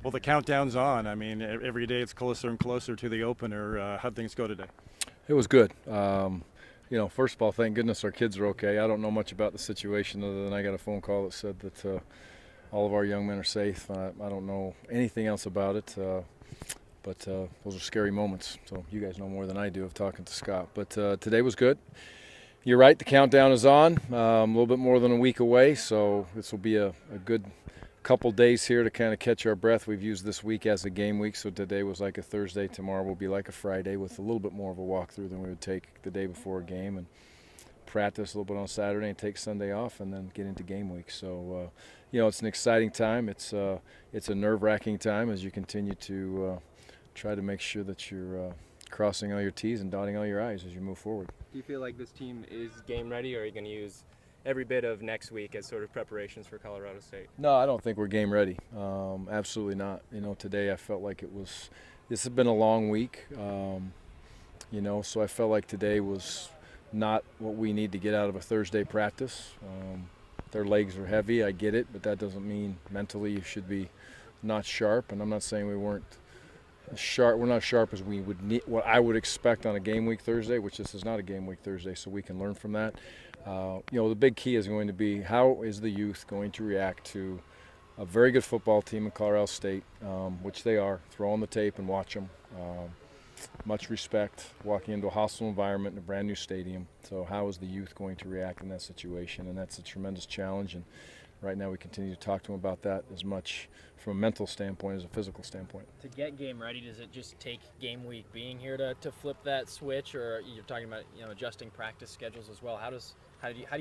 Well, the countdown's on. I mean, every day it's closer and closer to the opener. How'd things go today? It was good. First of all, thank goodness our kids are okay. I don't know much about the situation other than I got a phone call that said that all of our young men are safe. I don't know anything else about it, but those are scary moments. So you guys know more than I do of talking to Scott. But today was good. You're right, the countdown is on. A little bit more than a week away, so this will be a good couple days here to kind of catch our breath. We've used this week as a game week, so today was like a Thursday. Tomorrow will be like a Friday with a little bit more of a walkthrough than we would take the day before a game, and practice a little bit on Saturday and take Sunday off and then get into game week. So, it's an exciting time. It's a nerve-wracking time as you continue to try to make sure that you're crossing all your T's and dotting all your I's as you move forward. Do you feel like this team is game ready, or are you going to use every bit of next week as sort of preparations for Colorado State? No, I don't think we're game ready. Absolutely not. Today I felt like this has been a long week, so I felt like today was not what we need to get out of a Thursday practice. Their legs are heavy, I get it, but that doesn't mean mentally you should be not sharp, and I'm not saying we weren't sharp. We're not sharp as we would need, what I would expect on a game week Thursday, which this is not a game week Thursday, so we can learn from that. The big key is going to be how is the youth going to react to a very good football team in Colorado State, which they are. Throw on the tape and watch them. Much respect, walking into a hostile environment in a brand new stadium. So how is the youth going to react in that situation? And that's a tremendous challenge. And right now we continue to talk to them about that as much from a mental standpoint as a physical standpoint. To get game ready, does it just take game week being here to flip that switch, or you're talking about adjusting practice schedules as well? How do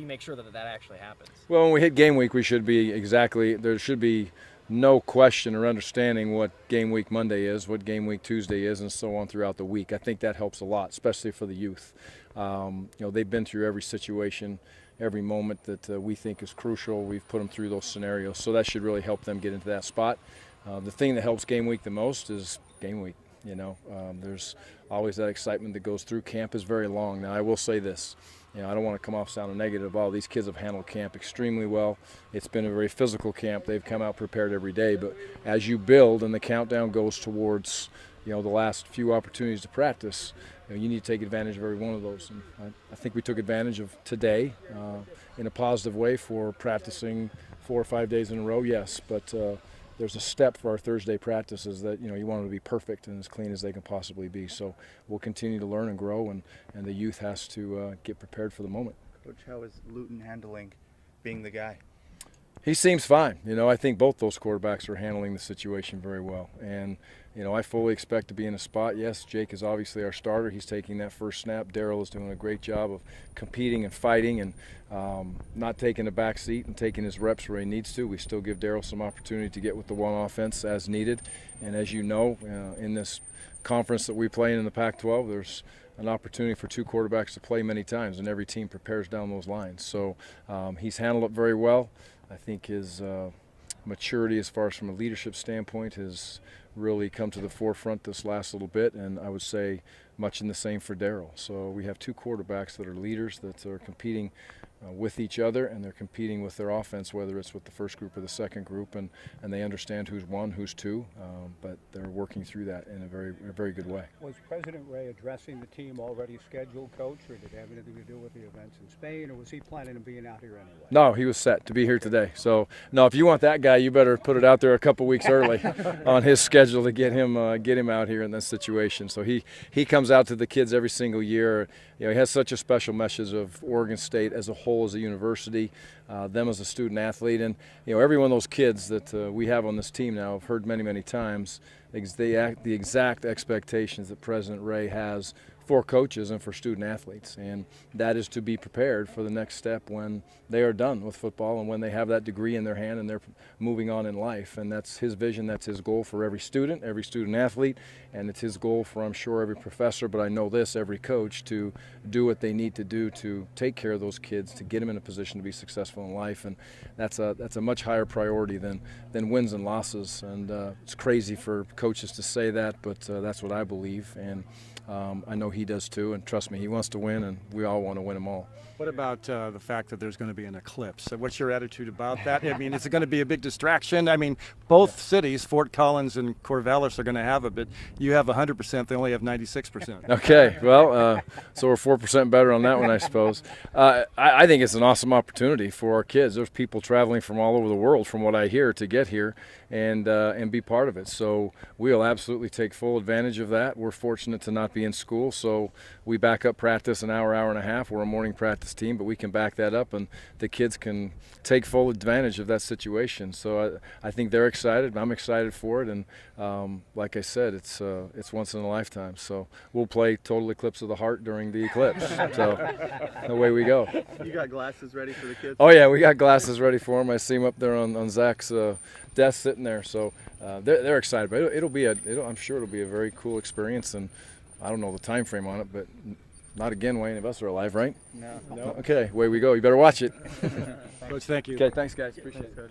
you make sure that actually happens? Well, when we hit game week, there should be no question or understanding what game week Monday is, what game week Tuesday is, and so on throughout the week. I think that helps a lot, especially for the youth. They've been through every situation, every moment that we think is crucial. We've put them through those scenarios, so that should really help them get into that spot. The thing that helps game week the most is game week. There's always that excitement that goes through. Camp is very long. Now, I will say this. I don't want to come off sounding negative. All these kids have handled camp extremely well. It's been a very physical camp. They've come out prepared every day. But as you build and the countdown goes towards, the last few opportunities to practice, you need to take advantage of every one of those. And I think we took advantage of today in a positive way for practicing 4 or 5 days in a row, yes. But there's a step for our Thursday practices that, you want them to be perfect and as clean as they can possibly be. So we'll continue to learn and grow, and the youth has to get prepared for the moment. Coach, how is Luton handling being the guy? He seems fine. I think both those quarterbacks are handling the situation very well. And, I fully expect to be in a spot. Yes, Jake is obviously our starter. He's taking that first snap. Darryl is doing a great job of competing and fighting and not taking a back seat and taking his reps where he needs to. We still give Darryl some opportunity to get with the one offense as needed. And as you know, in this conference that we play in the Pac-12, there's an opportunity for two quarterbacks to play many times, and every team prepares down those lines. So he's handled it very well. I think his maturity as far as from a leadership standpoint has really come to the forefront this last little bit, and I would say much in the same for Darryl. So we have two quarterbacks that are leaders, that are competing with each other, and they're competing with their offense, whether it's with the first group or the second group, and they understand who's one, who's two, but they're working through that in a very good way. Was President Ray addressing the team already scheduled, Coach, or did it have anything to do with the events in Spain, or was he planning on being out here anyway? No, he was set to be here today. So, no, if you want that guy, you better put it out there a couple weeks early on his schedule to get him out here in this situation. So he comes out to the kids every single year. He has such a special message of Oregon State as a whole, as a university, them as a student athlete, and every one of those kids that we have on this team now have heard many times the exact expectations that President Ray has for coaches and for student athletes, and that is to be prepared for the next step when they are done with football and when they have that degree in their hand and they're moving on in life. And that's his vision, that's his goal for every student athlete, and it's his goal for, I'm sure, every professor, but I know this, every coach, to do what they need to do to take care of those kids, to get them in a position to be successful in life. And that's a much higher priority than wins and losses. And it's crazy for coaches to say that, but that's what I believe. And I know he does too. And trust me, he wants to win, and we all want to win them all. What about the fact that there's going to be an eclipse? So what's your attitude about that? I mean, is it going to be a big distraction? I mean, both cities, Fort Collins and Corvallis, are going to have it, but you have 100%. They only have 96%. Okay, well, so we're 4% better on that one, I suppose. I think it's an awesome opportunity for our kids. There's people traveling from all over the world, from what I hear, to get here and be part of it. So we'll absolutely take full advantage of that. We're fortunate to not be in school, so we back up practice an hour, hour and a half. We're a morning practice team, but we can back that up, and the kids can take full advantage of that situation. So I think they're excited. I'm excited for it, and like I said, it's once in a lifetime. So we'll play Total Eclipse of the Heart during the eclipse. So away we go. You got glasses ready for the kids? Oh yeah, we got glasses ready for them. I see them up there on Zach's desk sitting there. So they're excited. But I'm sure it'll be a very cool experience, and I don't know the time frame on it, but not again when any of us are alive, right? No. Okay, away we go. You better watch it. Coach, thank you. Okay, thanks guys. Appreciate it.